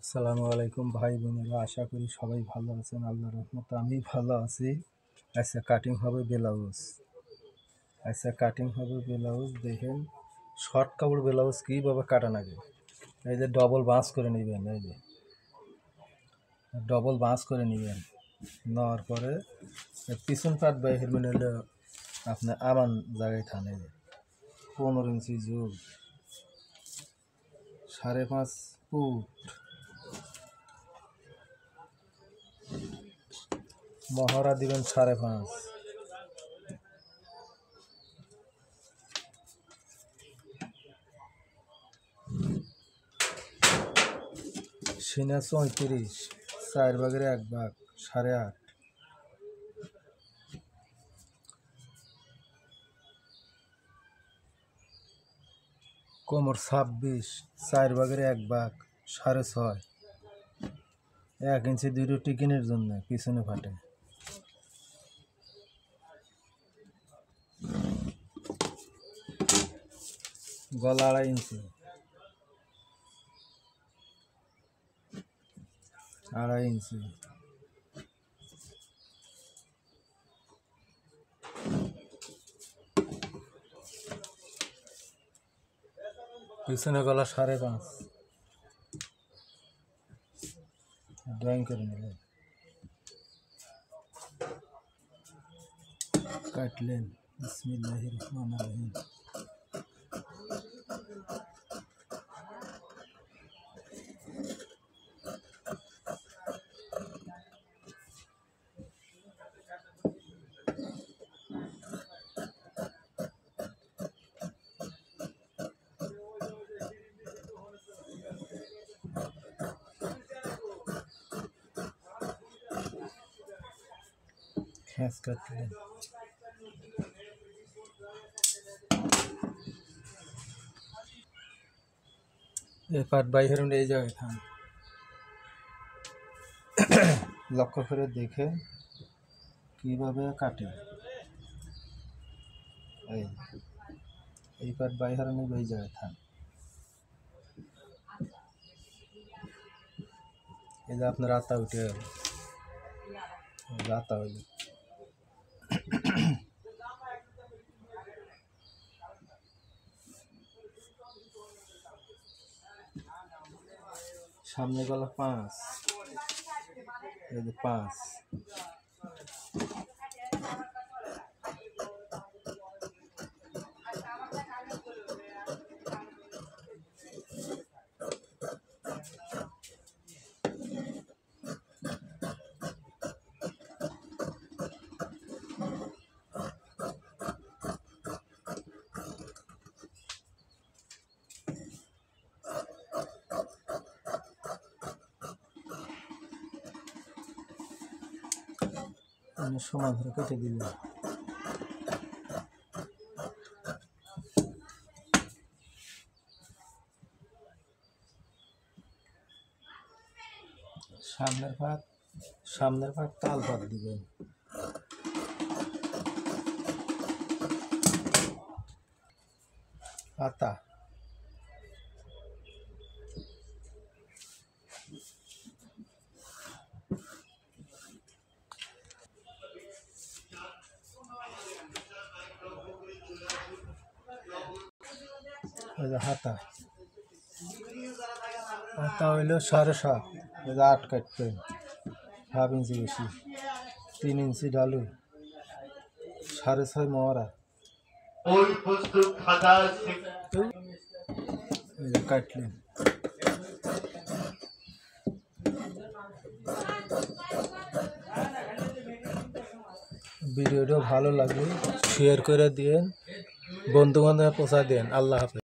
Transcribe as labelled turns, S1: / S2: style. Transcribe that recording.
S1: আসসালামু আলাইকুম ভাই বোনেরা, আশা করি সবাই ভালো আছেন। আল্লাহর রহমতে আমি ভালো আছি। আচ্ছা, কাটিং হবে ব্লাউজ। দেখেন, শর্ট কাপড় ব্লাউজ কীভাবে কাটা লাগে। এই যে ডবল বাঁশ করে নেবেন, এই যে ডবল বাঁশ করে নেবেন। নেওয়ার পরে পিছন পাট বাইরের মানে হলো আপনার আমান জায়গায় থান। এই যে 15 ইঞ্চি জুল, 5.5 ফুট মহড়া দিবেন, 5.5। সিনা 34, 4 ভাগের 1 ভাগ, 8.5। কোমর 26, 4 ভাগের 1 ভাগ, 6.5। 1 ইঞ্চি দুটো টিকিনের জন্য পিছনে ফাটে। গলা 2.5 ইঞ্চি, 2.5 ইঞ্চি। পিছনে গলা 5.5। ড্রয়িং করে নিলেন, কাটলেন। বিসমিল্লাহির রহমানির রহিম। খেঁচ কাটলেন। এই পাট বাইরে এই জায়গায় থাম, লক্ষ্য করে দেখে কিভাবে কাটে। এই পাট বাইরে এই জায়গায় থাম। এই যে আপনার আতা উঠে গেল, আতা হইল। সামনে গলা 5, এই যে 5। সমান ধরে কেটে দিল। সামনের পাট তাল পাট দিবেন। আতা হাতা, হাতা হইল 7.5। 8 কাটবেন, 1/2 ইঞ্চি বেশি। 3 ইঞ্চি ডালু, 6.5 মহড়া। কাটলেন। ভিডিওটা ভালো লাগলে শেয়ার করে দিন, বন্ধু বান্ধব পৌঁছা দেন। আল্লাহ হাফেজ।